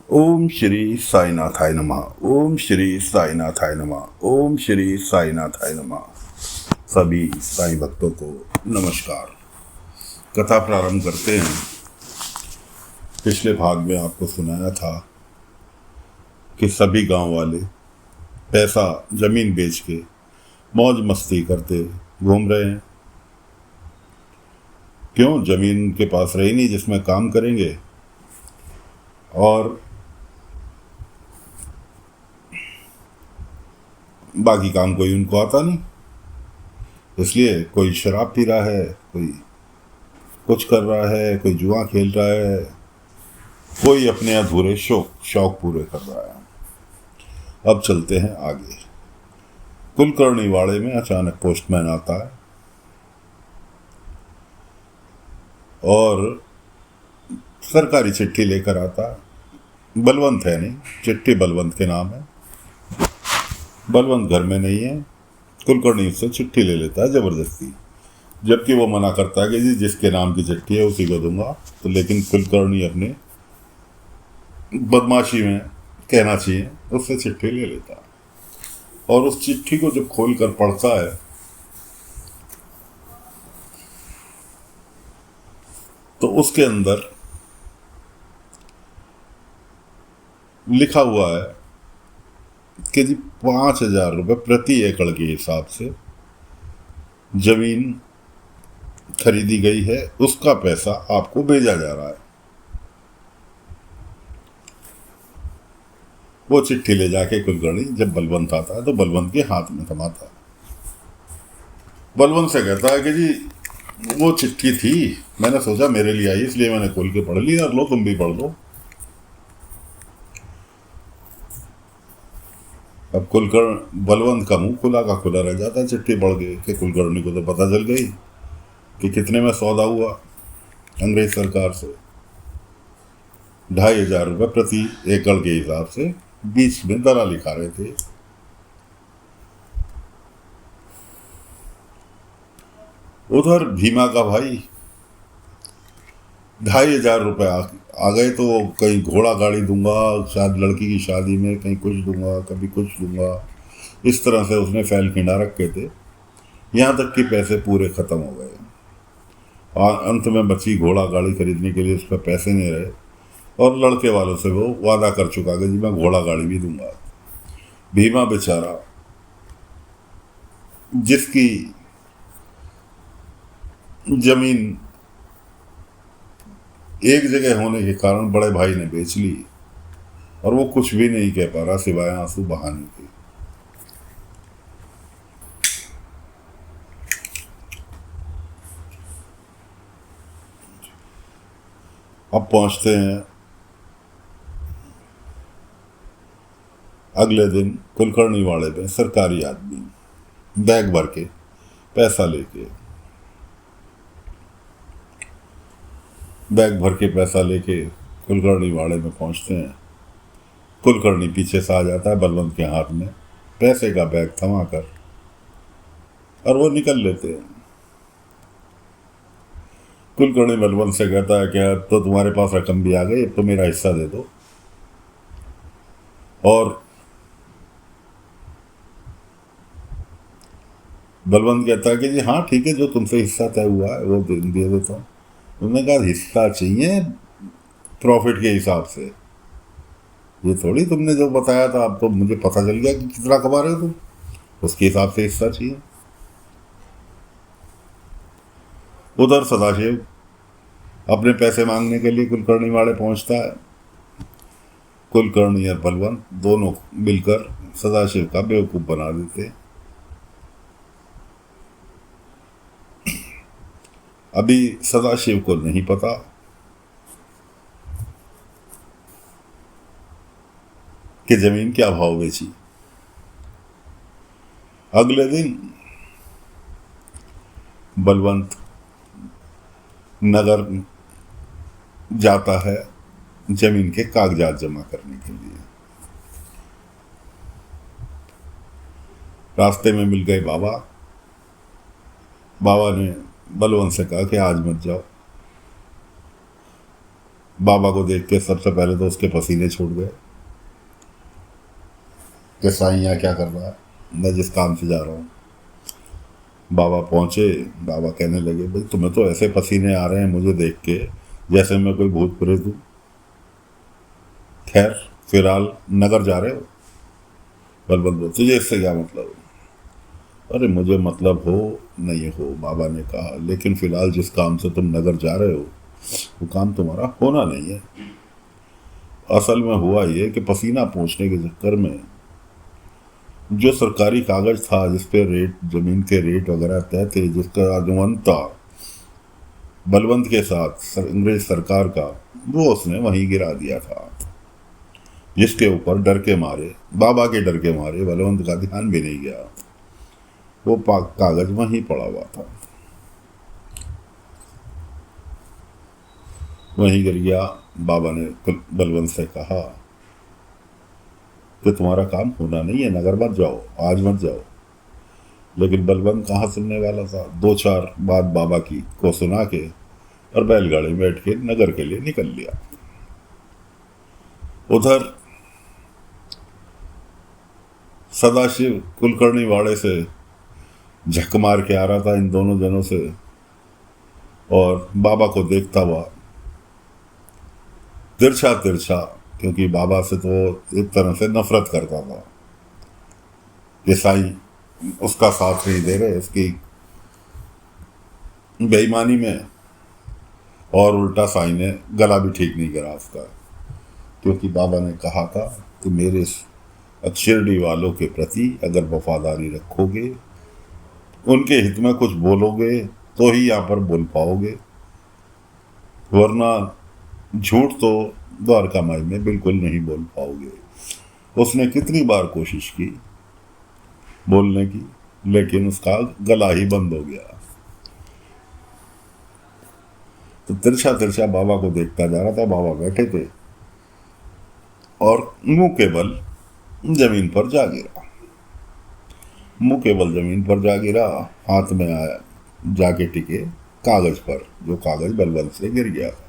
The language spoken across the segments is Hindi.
ओम श्री साईनाथाय नमः। ओम श्री साईनाथाय नमः। ओम श्री साईनाथाय नमः। सभी साईं भक्तों को नमस्कार। कथा प्रारंभ करते हैं। पिछले भाग में आपको सुनाया था कि सभी गांव वाले पैसा जमीन बेच के मौज मस्ती करते घूम रहे हैं। क्यों? जमीन के पास रही नहीं जिसमें काम करेंगे, और बाकी काम कोई उनको आता नहीं, इसलिए कोई शराब पी रहा है, कोई कुछ कर रहा है, कोई जुआ खेल रहा है, कोई अपने अधूरे शौक पूरे कर रहा है। अब चलते हैं आगे। कुलकर्णी वाड़े में अचानक पोस्टमैन आता है और सरकारी चिट्ठी लेकर आता है। बलवंत है नहीं, चिट्ठी बलवंत के नाम है। बलवंत घर में नहीं है। कुलकर्णी उससे चिट्ठी ले लेता है जबरदस्ती, जबकि वो मना करता है कि जी जिसके नाम की चिट्ठी है उसी को दूंगा। तो लेकिन कुलकर्णी अपने बदमाशी में, कहना चाहिए, उससे चिट्ठी ले लेता है। और उस चिट्ठी को जब खोल कर पढ़ता है तो उसके अंदर लिखा हुआ है कि जी 5,000 रुपये प्रति एकड़ के हिसाब से जमीन खरीदी गई है, उसका पैसा आपको भेजा जा रहा है। वो चिट्ठी ले जाके कुलकर्णी जब बलवंत आता है तो बलवंत के हाथ में थमाता है। बलवंत से कहता है कि जी वो चिट्ठी थी, मैंने सोचा मेरे लिए आई इसलिए मैंने खोल के पढ़ ली, और लो तुम भी पढ़ लो। अब बलवंत का मुंह खुला का खुला रह जाता है चिट्ठी पढ़ के कि कुलकर्णी को तो पता चल गई कि कितने में सौदा हुआ अंग्रेज सरकार से। 2,500 रुपये प्रति एकड़ के हिसाब से बीच में दलाली खा रहे थे। उधर भीमा का भाई 2,500 रुपये आ गए तो कहीं घोड़ा गाड़ी दूंगा, शायद लड़की की शादी में कहीं कुछ दूंगा, कभी कुछ दूंगा, इस तरह से उसने फैल खिंडा रखे थे। यहाँ तक कि पैसे पूरे खत्म हो गए और अंत में बची घोड़ा गाड़ी खरीदने के लिए उस पर पैसे नहीं रहे, और लड़के वालों से वो वादा कर चुका कि जी मैं घोड़ा गाड़ी भी दूंगा। भीमा बेचारा, जिसकी जमीन एक जगह होने के कारण बड़े भाई ने बेच ली, और वो कुछ भी नहीं कह पा रहा सिवाय आंसू बहाने के। अब पहुंचते हैं अगले दिन कुलकर्णी वाड़े में। सरकारी आदमी बैग भर के पैसा लेके कुलकर्णी वाड़े में पहुंचते हैं। कुलकर्णी पीछे से आ जाता है बलवंत के हाथ में पैसे का बैग थमा कर, और वो निकल लेते हैं। कुलकर्णी बलवंत से कहता है कि अब तो तुम्हारे पास रकम भी आ गई, अब तो मेरा हिस्सा दे दो। और बलवंत कहता है कि जी हाँ ठीक है, जो तुमसे हिस्सा तय हुआ है वो दे देता हूँ। उन्होंने कहा हिस्सा चाहिए प्रॉफिट के हिसाब से, ये थोड़ी तुमने जो बताया था अब तो मुझे पता चल गया कि कितना कमा रहे हो तुम, उसके हिसाब से हिस्सा चाहिए। उधर सदाशिव अपने पैसे मांगने के लिए कुलकर्णी वाड़े पहुंचता है। कुलकर्णी और बलवंत दोनों मिलकर सदाशिव का बेवकूफ बना देते। अभी सदाशिव को नहीं पता कि जमीन क्या भाव बेची। अगले दिन बलवंत नगर जाता है जमीन के कागजात जमा करने के लिए। रास्ते में मिल गए बाबा। बाबा ने बलवंत से कहा कि आज मत जाओ, बाबा को देख के सबसे पहले तो उसके पसीने छूट गए कि साईं यहाँ क्या कर रहा है, मैं जिस काम से जा रहा हूँ। बाबा पहुँचे, बाबा कहने लगे भाई तुम्हें तो ऐसे पसीने आ रहे हैं मुझे देख के जैसे मैं कोई भूत प्रेत हूँ। खैर फिलहाल नगर जा रहे हो? बलबंत बोले तुझे इससे क्या मतलब? अरे मुझे मतलब हो नहीं हो, बाबा ने कहा, लेकिन फिलहाल जिस काम से तुम नगर जा रहे हो वो काम तुम्हारा होना नहीं है। असल में हुआ ये कि पसीना पोंछने के चक्कर में जो सरकारी कागज था जिस पे रेट, जमीन के रेट वगैरह तय थे, जिसका अनुबंध था बलवंत के साथ अंग्रेज सरकार का, वो उसने वहीं गिरा दिया था। जिसके ऊपर डर के मारे, बाबा के डर के मारे बलवंत का ध्यान भी नहीं गया, वो कागज वहीं पड़ा हुआ था, वहीं गिर गया। बाबा ने बलवंत से कहा कि तुम्हारा काम होना नहीं है, नगर मत जाओ, आज मत जाओ। लेकिन बलवंत कहाँ सुनने वाला था, दो चार बात बाबा की को सुना के और बैलगाड़ी में बैठ के नगर के लिए निकल लिया। उधर सदाशिव कुलकर्णी वाड़े से झक मार के आ रहा था इन दोनों जनों से, और बाबा को देखता हुआ तिरछा तिरछा, क्योंकि बाबा से तो एक तरह से नफरत करता था कि साईं उसका साथ नहीं दे रहे उसकी बेईमानी में, और उल्टा साईं ने गला भी ठीक नहीं करा उसका, क्योंकि बाबा ने कहा था कि मेरे शिरडी वालों के प्रति अगर वफादारी रखोगे, उनके हित में कुछ बोलोगे तो ही यहाँ पर बोल पाओगे, वरना झूठ तो द्वारका माई में बिल्कुल नहीं बोल पाओगे। उसने कितनी बार कोशिश की बोलने की, लेकिन उसका गला ही बंद हो गया। तो तिरछा तिरछा बाबा को देखता जा रहा था। बाबा बैठे थे और मुंह के बल जमीन पर जा गिरा, मुंह के बल जमीन पर जा गिरा, हाथ में आया जाके टिके कागज पर, जो कागज बलबल से गिर गया था।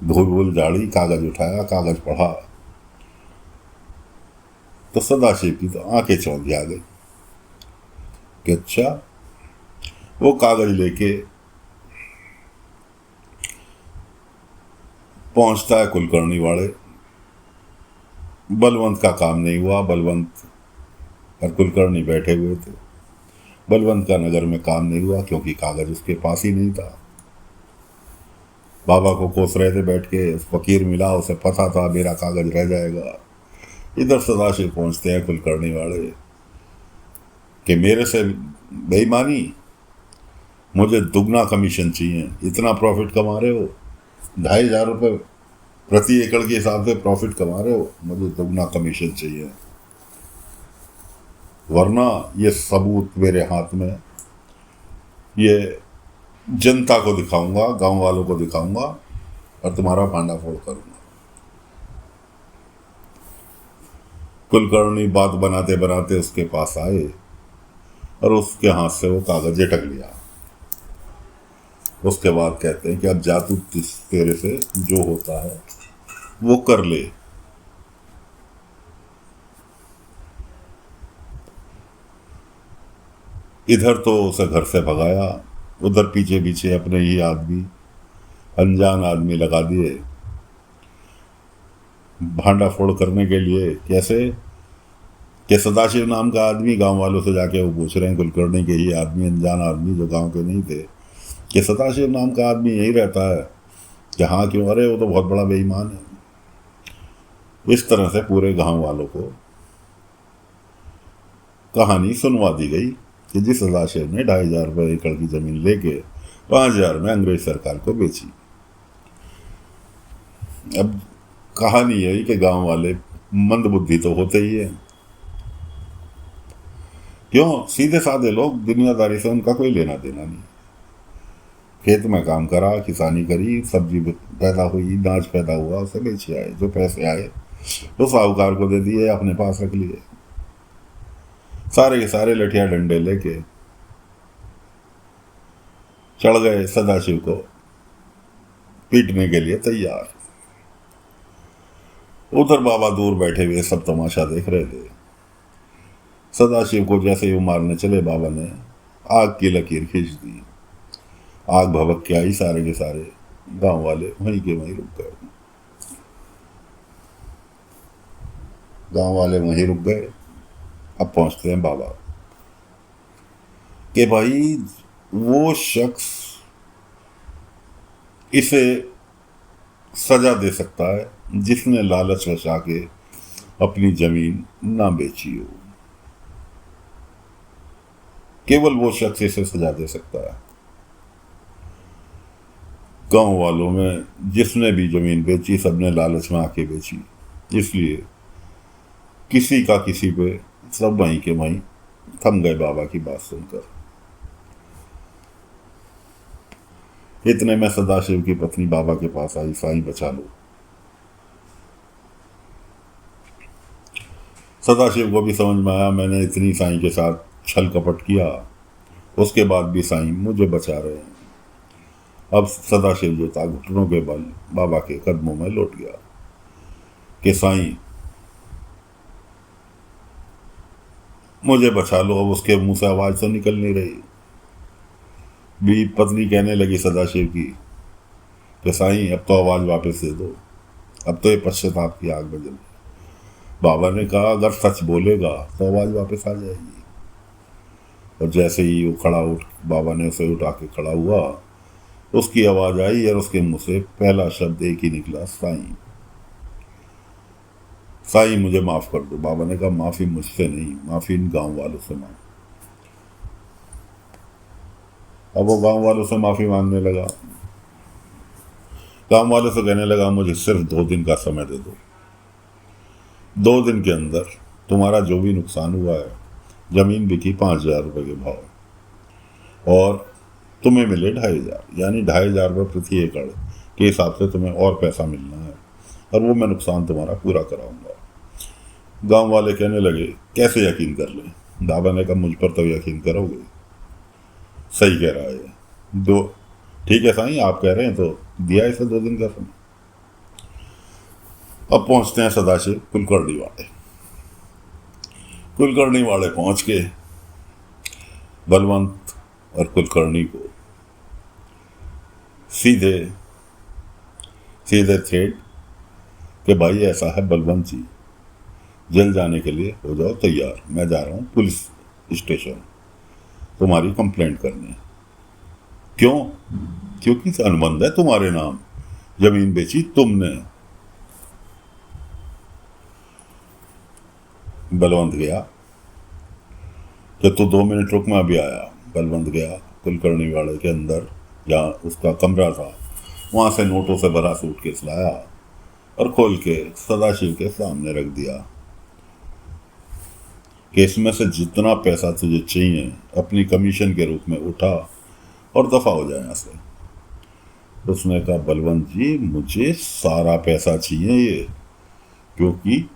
धूल वूल झाड़ी, कागज उठाया, कागज पढ़ा तो सदाशिव की तो आंखें चौंधी आ गई कि अच्छा। वो कागज लेके पहुंचता है कुलकर्णी वाड़े। बलवंत का काम नहीं हुआ, बलवंत और कुलकर्णी बैठे हुए थे। बलवंत का नगर में काम नहीं हुआ क्योंकि कागज उसके पास ही नहीं था। बाबा को कोस रहे थे बैठ के, फकीर मिला, उसे पता था मेरा कागज रह जाएगा। इधर सदाशिव पहुंचते हैं कुलकर्णी वाले कि मेरे से बेईमानी, मुझे दुगना कमीशन चाहिए, इतना प्रॉफिट कमा रहे हो, 2,500 रुपये प्रति एकड़ के हिसाब से प्रॉफिट कमा रहे हो, मुझे दुगना कमीशन चाहिए, वरना ये सबूत मेरे हाथ में, ये जनता को दिखाऊंगा, गांव वालों को दिखाऊंगा और तुम्हारा भांडाफोड़ करूंगा। कुलकर्णी बात बनाते बनाते उसके पास आए और उसके हाथ से वो कागज झटक लिया। उसके बाद कहते हैं कि अब जा तू, तेरे से जो होता है वो कर ले। इधर तो उसे घर से भगाया, उधर पीछे पीछे अपने ही आदमी, अनजान आदमी लगा दिए भांडा फोड़ करने के लिए। कैसे कि सदाशिव नाम का आदमी, गांव वालों से जाके वो पूछ रहे हैं, कुलकर्णी के ही आदमी, अनजान आदमी जो गांव के नहीं थे, कि सदाशिव नाम का आदमी यही रहता है कि हाँ क्यों, अरे वो तो बहुत बड़ा बेईमान है। इस तरह से पूरे गांव वालों को कहानी सुनवा दी गई कि जिस सदाशिव ने 2,500 रुपये एकड़ की जमीन लेके 5,000 में अंग्रेज सरकार को बेची। अब कहानी यही कि गांव वाले मंदबुद्धि तो होते ही है, क्यों, सीधे साधे लोग, दुनियादारी से उनका कोई लेना देना नहीं। खेत में काम करा, किसानी करी, सब्जी पैदा हुई, अनाज पैदा हुआ, उसे बेचे आए, जो पैसे आए वो साहूकार को दे दिए, अपने पास रख लिए। सारे के सारे लठिया डंडे लेके चढ़ गए सदाशिव को पीटने के लिए तैयार। उधर बाबा दूर बैठे हुए सब तमाशा देख रहे थे। सदाशिव को जैसे ही वो मारने चले, बाबा ने आग की लकीर खींच दी। आग भभक के आई, सारे के सारे गांव वाले वहीं के वहीं रुक गए। गांव वाले वहीं रुक गए। अब पहुंचते हैं बाबा कि भाई वो शख्स इसे सजा दे सकता है जिसने लालच बचा के अपनी जमीन ना बेची हो। केवल वो शख्स इसे सजा दे सकता है। गांव वालों में जिसने भी जमीन बेची, सबने लालच में आके बेची, इसलिए किसी का किसी पे सब वहीं के वहीं थम गए बाबा की बात सुनकर। इतने में सदाशिव की पत्नी बाबा के पास आई, साईं बचा लो। सदाशिव को भी समझ में आया, मैंने इतनी साईं के साथ छल कपट किया, उसके बाद भी साईं मुझे बचा रहे हैं। अब सदाशिव जो था घुटनों के बल बाबा के कदमों में लौट गया कि साईं मुझे बचा लो। अब उसके मुंह से आवाज तो निकल नहीं रही। भी पत्नी कहने लगी सदाशिव की कि साईं अब तो आवाज वापस दे दो, अब तो ये पश्चाताप की आग बदल। बाबा ने कहा अगर सच बोलेगा तो आवाज वापस आ जाएगी। और जैसे ही वो खड़ा उठ, बाबा ने उसे उठा के खड़ा हुआ, उसकी आवाज आई और उसके मुंह से पहला शब्द एक ही निकला, साईं। साईं मुझे माफ कर दो। बाबा ने कहा माफी मुझसे नहीं, माफी इन गांव वालों से मांग। अब वो गांव वालों से माफी मांगने लगा। गांव वालों से कहने लगा मुझे सिर्फ 2 दिन का समय दे दो। 2 दिन के अंदर तुम्हारा जो भी नुकसान हुआ है, जमीन बिकी 5,000 रुपये के भाव, और तुम्हें मिले 2,500, यानी 2,500 रुपये प्रति एकड़ के हिसाब से तुम्हें और पैसा मिलना है, और वो मैं नुकसान तुम्हारा पूरा कराऊंगा। गांव वाले कहने लगे कैसे यकीन कर लें। बाबा ने कहा मुझ पर तो यकीन करोगे, सही कह रहा है। 2 ठीक है साईं, आप कह रहे हैं तो दिया इसे 2 दिन का समय। अब पहुंचते हैं सदाशिव कुलकर्णी वाले। कुलकर्णी वाले पहुंच के बलवंत और कुलकर्णी को सीधे थ्रेड कि भाई ऐसा है बलवंत जी, जेल जाने के लिए हो जाओ तैयार, मैं जा रहा हूं पुलिस स्टेशन तुम्हारी कंप्लेंट करने। क्यों? क्योंकि अनुबंध है तुम्हारे नाम, जमीन बेची तुमने। बलवंत गया कि तू 2 मिनट रुक, मैं अभी आया। बलवंत गया कुलकर्णी वाले के अंदर, जहाँ उसका कमरा था, वहां से नोटों से भरा सूटकेस लाया और खोल के सदाशिव के सामने रख दिया कि इसमें से जितना पैसा तुझे चाहिए अपनी कमीशन के रूप में उठा और दफा हो जाए यहाँ से। उसने कहा बलवंत जी मुझे सारा पैसा चाहिए ये, क्योंकि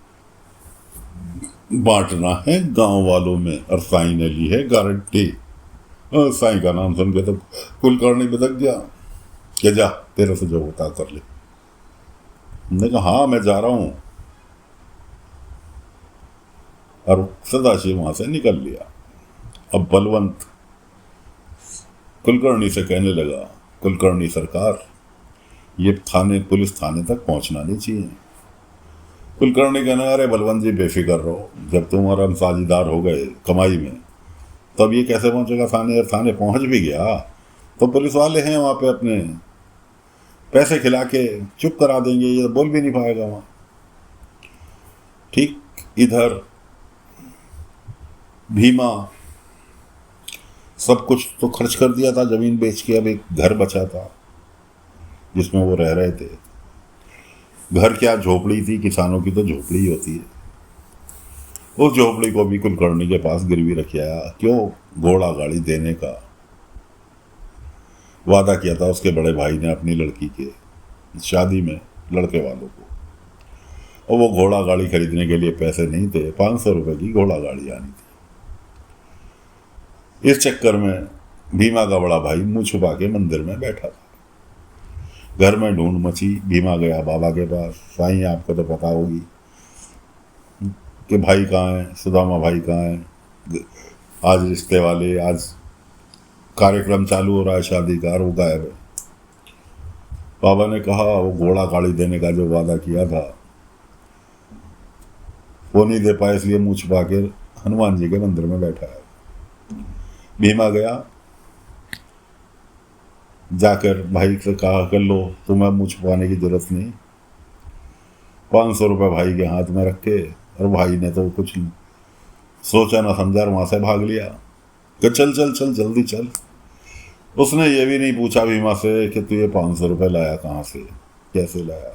बांटना है गांव वालों में, और साईं ने ली है गारंटी। साईं का नाम सुन के तो कुलकर्णी बदक गया कि जा तेरे से जो होता कर ले। मैंने कहा हाँ मैं जा रहा हूं, और सदाशिव वहां से निकल लिया। अब बलवंत कुलकर्णी से कहने लगा कुलकर्णी सरकार, ये पुलिस थाने तक पहुंचना नहीं चाहिए। कुलकर्णी कहना अरे बलवंत जी बेफिक्र रहो, जब तुम और हम साझेदार हो गए कमाई में, तब ये कैसे पहुंचेगा थाने, और थाने पहुंच भी गया तो पुलिस वाले हैं वहां पे, अपने पैसे खिला के चुप करा देंगे, ये बोल भी नहीं पाएगा वहां। ठीक इधर भीमा सब कुछ तो खर्च कर दिया था जमीन बेच के, अब एक घर बचा था जिसमें वो रह रहे थे। घर क्या झोपड़ी थी, किसानों की तो झोपड़ी ही होती है। उस झोपड़ी को भी कुलकर्णी के पास गिरवी रख आया। क्यों? घोड़ा गाड़ी देने का वादा किया था उसके बड़े भाई ने अपनी लड़की के शादी में लड़के वालों को, और वो घोड़ा गाड़ी खरीदने के लिए पैसे नहीं थे। 500 रुपए की घोड़ा गाड़ी आनी थी। इस चक्कर में भीमा का बड़ा भाई मुंह छुपा के मंदिर में बैठा था। घर में ढूंढ मची। भीमा गया बाबा के पास। साईं आपको तो पता होगी कि भाई कहाँ है, सुदामा भाई कहाँ है, आज रिश्ते वाले, आज कार्यक्रम चालू हो रहा है शादी का, और वो गायब है। बाबा ने कहा वो घोड़ा गाड़ी देने का जो वादा किया था वो नहीं दे पाए, इसलिए मुँह छुपा के हनुमान जी के मंदिर में बैठा है। भीमा गया, जाकर भाई से कहा कर लो, तुम्हें मुँह छुपाने की जरूरत नहीं। 500 रुपये भाई के हाथ में रखे, और भाई ने तो कुछ सोचा ना समझा, वहां से भाग लिया कि चल चल चल जल्दी चल। उसने ये भी नहीं पूछा भीमा से कि तू ये 500 रुपये लाया कहाँ से, कैसे लाया।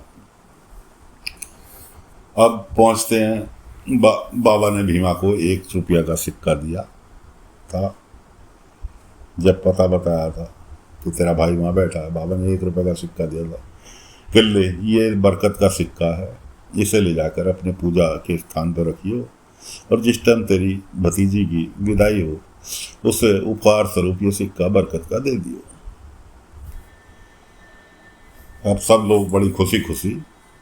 अब पहुंचते हैं, बाबा ने भीमा को 1 रुपया का सिक्का दिया था। जब पता बताया था कि तेरा भाई वहाँ बैठा है, बाबा ने 1 रुपये का सिक्का दिया था कि ले, ये बरकत का सिक्का है, इसे ले जाकर अपने पूजा के स्थान पर रखियो, और जिस टाइम तेरी भतीजी की विदाई हो उसे उपहार स्वरूप ये सिक्का बरकत का दे दियो। अब सब लोग बड़ी खुशी खुशी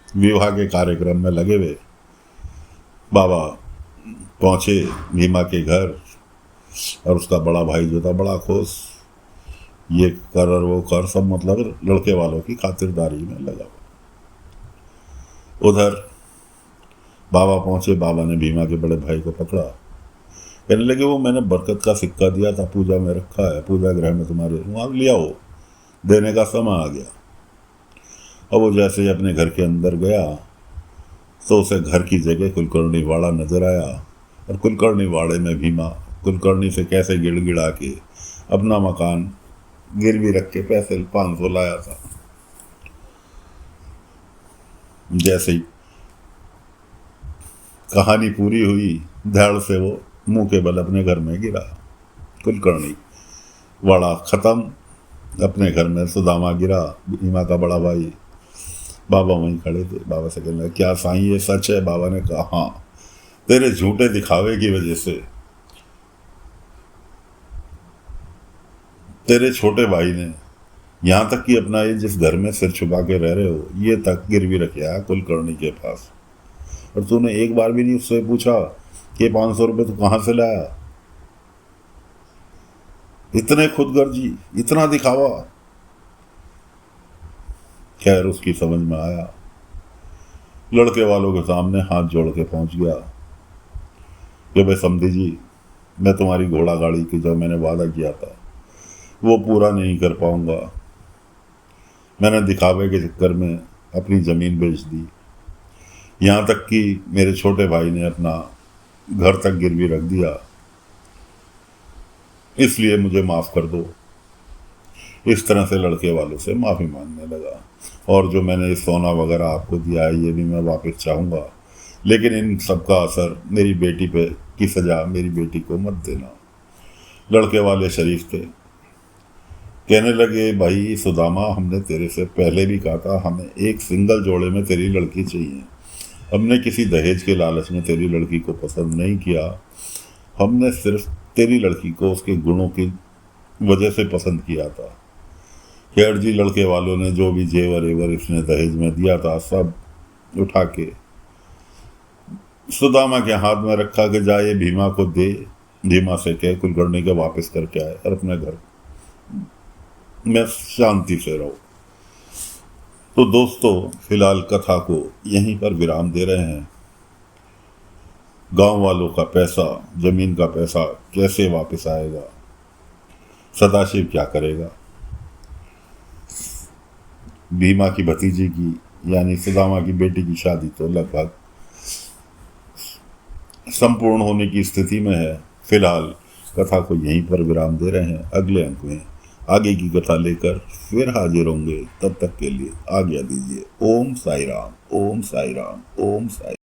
विवाह के कार्यक्रम में लगे हुए। बाबा पहुंचे भीमा के घर, और उसका बड़ा भाई जो था बड़ा खुश, ये कर और वो कर, सब मतलब लड़के वालों की खातिरदारी में लगा। उधर बाबा पहुंचे, बाबा ने भीमा के बड़े भाई को पकड़ा, कहने लगे वो मैंने बरकत का सिक्का दिया था, पूजा में रखा है, पूजा गृह में तुम्हारे, वहाँ लिया हो, देने का समय आ गया। अब वो जैसे ही अपने घर के अंदर गया तो उसे घर की जगह कुलकर्णी वाड़ा नजर आया, और कुलकर्णी वाड़े में भीमा कुलकर्णी से कैसे गिड़गिड़ा के अपना मकान गिरवी रख के पैसे 500 लाया था। जैसे ही कहानी पूरी हुई, धड़ से वो मुंह के बल अपने घर में गिरा। कुलकर्णी वाड़ा खत्म, अपने घर में सुदामा गिरा, भीमा का बड़ा भाई। बाबा वहीं खड़े थे। बाबा से कहने लगे क्या साईं ये सच है? बाबा ने कहा हाँ, तेरे झूठे दिखावे की वजह से तेरे छोटे भाई ने यहाँ तक कि अपना ये जिस घर में सिर छुपा के रह रहे हो ये तक गिरवी रखा है कुलकर्णी के पास, और तूने एक बार भी नहीं उससे पूछा कि 500 रुपये तू कहाँ से लाया? इतने खुदगर्जी, इतना दिखावा। खैर उसकी समझ में आया, लड़के वालों के सामने हाथ जोड़ के पहुंच गया कि भाई समधी जी, मैं तुम्हारी घोड़ा गाड़ी की जो मैंने वादा किया था वो पूरा नहीं कर पाऊंगा। मैंने दिखावे के चक्कर में अपनी ज़मीन बेच दी, यहाँ तक कि मेरे छोटे भाई ने अपना घर तक गिरवी रख दिया, इसलिए मुझे माफ़ कर दो। इस तरह से लड़के वालों से माफ़ी मांगने लगा, और जो मैंने सोना वगैरह आपको दिया है ये भी मैं वापस चाहूँगा, लेकिन इन सब का असर मेरी बेटी पे की सज़ा मेरी बेटी को मत देना। लड़के वाले शरीफ थे, कहने लगे भाई सुदामा, हमने तेरे से पहले भी कहा था हमें एक सिंगल जोड़े में तेरी लड़की चाहिए। हमने किसी दहेज के लालच में तेरी लड़की को पसंद नहीं किया, हमने सिर्फ तेरी लड़की को उसके गुणों की वजह से पसंद किया था। खैर जी, लड़के वालों ने जो भी जेवर एवर इसने दहेज में दिया था सब उठा के सुदामा के हाथ में रखा कि जाए भीमा को दे, भीमा से कह कुलकर्णी के वापस करके आए और अपने घर में शांति से रहो। तो दोस्तों, फिलहाल कथा को यहीं पर विराम दे रहे हैं। गांव वालों का पैसा, जमीन का पैसा कैसे वापस आएगा, सदाशिव क्या करेगा, भीमा की भतीजी की यानी सुदामा की बेटी की शादी तो लगभग संपूर्ण होने की स्थिति में है। फिलहाल कथा को यहीं पर विराम दे रहे हैं। अगले अंक में आगे की कथा लेकर फिर हाजिर होंगे। तब तक के लिए आज्ञा दीजिए। ओम साई राम, ओम साई राम, ओम साई।